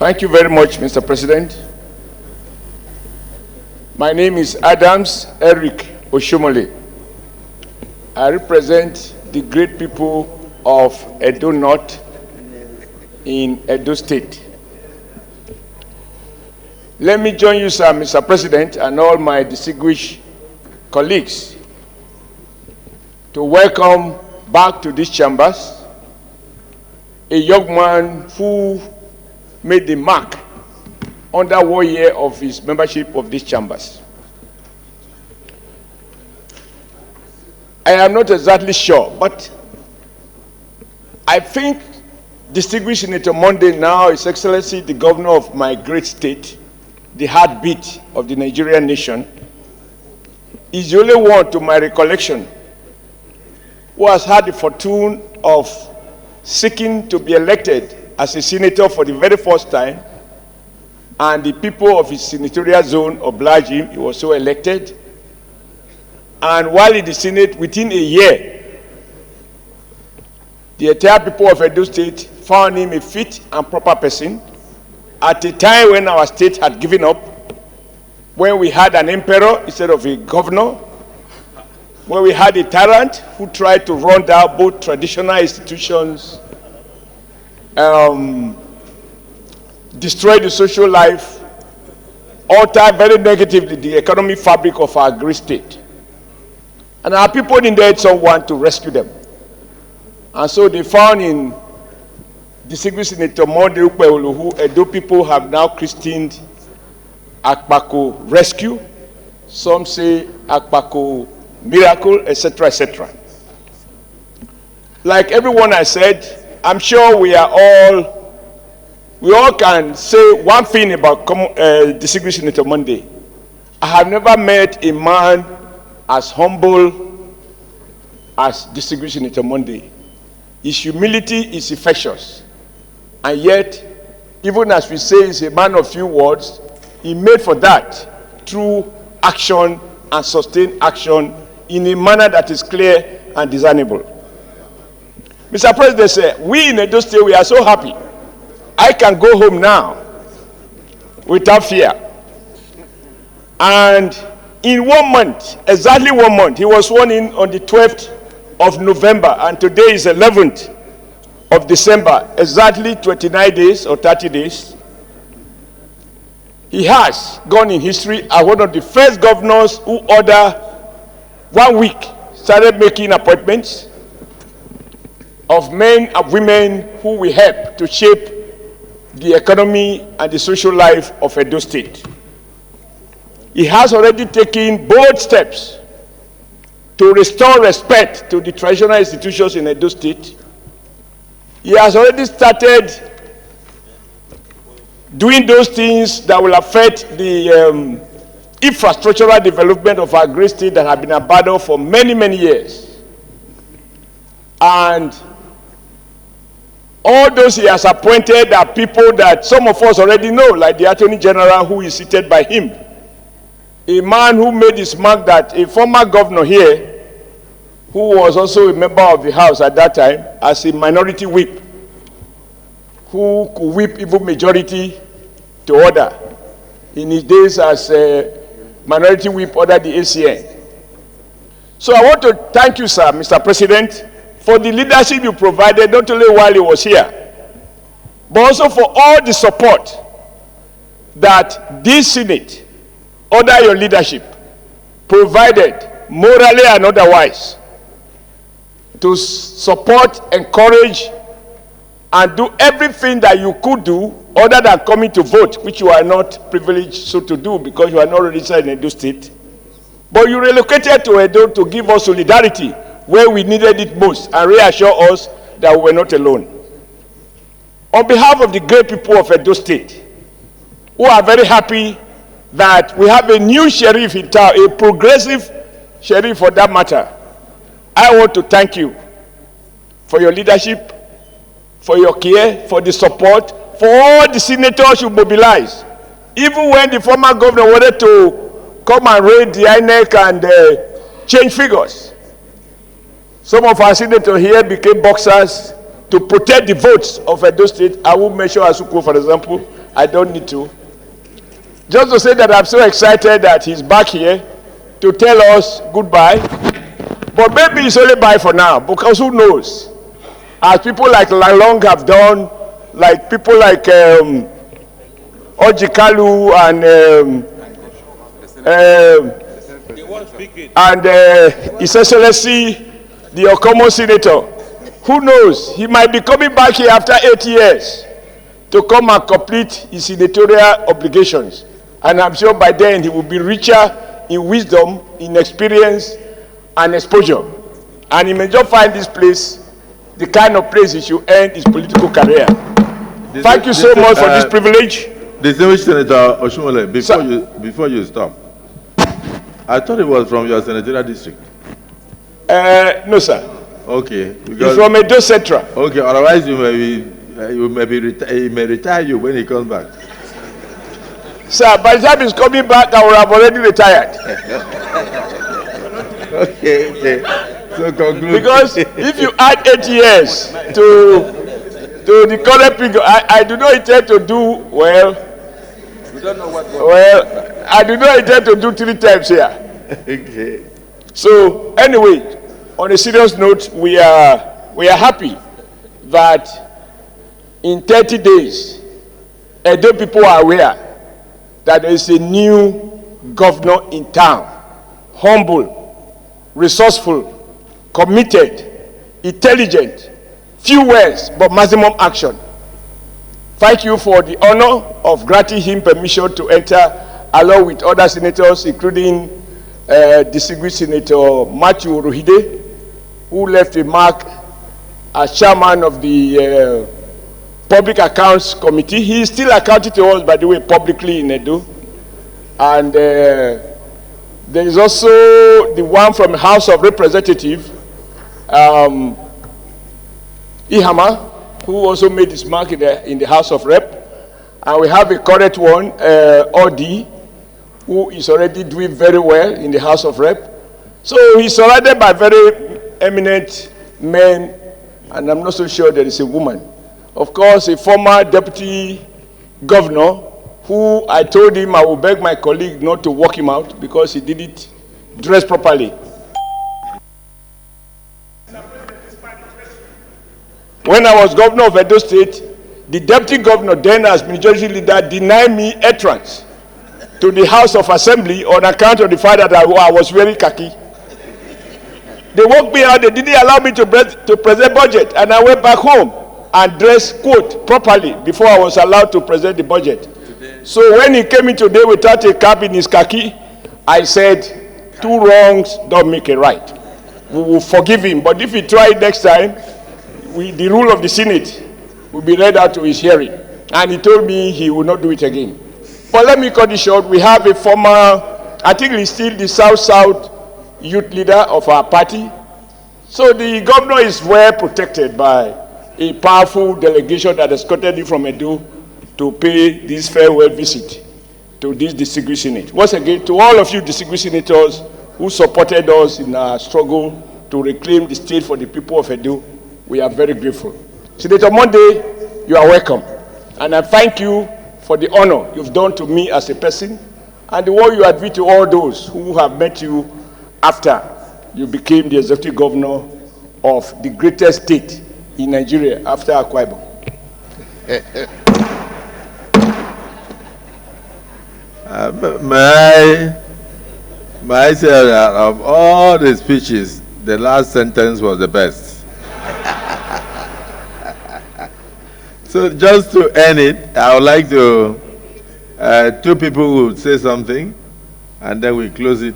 Thank you very much, Mr. President. My name is Adams Eric Oshomole. I represent the great people of Edo North in Edo State. Let me join you, sir, Mr. President, and all my distinguished colleagues to welcome back to these chambers a young man who made the mark under 1 year of his membership of these chambers. I am not exactly sure, but I think distinguished Senator Monday, now His Excellency the Governor of my great state, the heartbeat of the Nigerian nation, is the only one, to my recollection, who has had the fortune of seeking to be elected as a senator for the very first time, and the people of his senatorial zone obliged him. He was so elected. And while in the Senate, within a year, the entire people of Edo State found him a fit and proper person at a time when our state had given up, when we had an emperor instead of a governor, when we had a tyrant who tried to run down both traditional institutions, destroy the social life, alter very negatively the economic fabric of our great state. And our people needed someone to rescue them. And so they found in distinguished Senator Monday Okpebholo, who Edo people have now christened Okpebholo Rescue. Some say Okpebholo Miracle, etc., etc. Like everyone I said, I'm sure we all can say one thing about distinguished Senator Monday. I have never met a man as humble as distinguished Senator Monday. His humility is infectious. And yet, even as we say he's a man of few words, he made for that through action and sustained action in a manner that is clear and discernible. Mr. President said, we in Edo State, we are so happy. I can go home now without fear. And in 1 month, exactly 1 month, he was sworn in on the 12th of November, and today is 11th of December, exactly 29 days or 30 days. He has gone in history as one of the first governors who ordered 1 week, started making appointments of men and women who will help to shape the economy and the social life of Edo State. He has already taken bold steps to restore respect to the traditional institutions in Edo State. He has already started doing those things that will affect the infrastructural development of our great state that have been abandoned for many, many years. And all those he has appointed are people that some of us already know, like the Attorney General who is seated by him. A man who made his mark, that a former governor here, who was also a member of the House at that time, as a minority whip, who could whip even majority to order. In his days as a minority whip under the ACN. So I want to thank you, sir, Mr. President, for the leadership you provided, not only while he was here, but also for all the support that this Senate, under your leadership, provided, morally and otherwise, to support, encourage, and do everything that you could do other than coming to vote, which you are not privileged so to do because you are not registered in Edo State. But you relocated to Edo to give us solidarity where we needed it most and reassure us that we were not alone. On behalf of the great people of Edo State, who are very happy that we have a new sheriff in town, a progressive sheriff for that matter, I want to thank you for your leadership, for your care, for the support, for all the senators you mobilized. Even when the former governor wanted to come and raid the INEC and change figures, some of our senators here became boxers to protect the votes of Edo State. I will mention Asuku, for example, I don't need to. Just to say that I'm so excited that he's back here to tell us goodbye. But maybe it's only bye for now, because who knows? As people like Lalong have done, like people like Ojikalu and His Excellency, the Okomo Senator. Who knows? He might be coming back here after 8 years to come and complete his senatorial obligations. And I'm sure by then he will be richer in wisdom, in experience, and exposure. And he may just find this place the kind of place he should end his political career. Thank you so much for this privilege. Distinguished Senator Oshumole, before you stop, I thought it was from your senatorial district. No, sir. Okay. He's from Edo Central. Okay, otherwise he may retire you when he comes back. Sir, by the time he's coming back, I will have already retired. Okay. So conclude. Because if you add 8 years to the current figure, I do not intend to do, well, we don't know what. Well, I do not intend to do 3 times here. Okay. So anyway, on a serious note, we are happy that in 30 days, Edo people are aware that there is a new governor in town, humble, resourceful, committed, intelligent, few words but maximum action. Thank you for the honor of granting him permission to enter along with other senators, including distinguished Senator Matthew Rohide, who left a mark as chairman of the Public Accounts Committee. He is still accounting to us, by the way, publicly in Edo. And there is also the one from the House of Representatives, Ihama, who also made his mark in the House of Rep. And we have a current one, Odi, who is already doing very well in the House of Rep. So he's surrounded by very eminent men, and I'm not so sure there is a woman. Of course, a former deputy governor, who I told him I will beg my colleague not to walk him out because he didn't dress properly. When I was governor of Edo State, the deputy governor, then as majority leader, denied me entrance to the House of Assembly on account of the fact that I was wearing khaki. They walked me out, they didn't allow me to present budget, and I went back home and dressed, quote, properly before I was allowed to present the budget. So when he came in today without a cap in his khaki, I said, 2 wrongs don't make a right. We will forgive him, but if he tries next time, the rule of the Senate will be read out to his hearing. And he told me he will not do it again. But let me cut it short. We have a former, I think he's still the South-South youth leader of our party. So the governor is well protected by a powerful delegation that escorted him from Edo to pay this farewell visit to this distinguished Senate. Once again, to all of you distinguished senators who supported us in our struggle to reclaim the state for the people of Edo, we are very grateful. Senator Monday, you are welcome. And I thank you for the honor you've done to me as a person and the one you have done to all those who have met you after you became the executive governor of the greatest state in Nigeria after Okpebholo. May I say that of all the speeches, the last sentence was the best. So just to end it, I would like to, 2 people will say something, and then we close it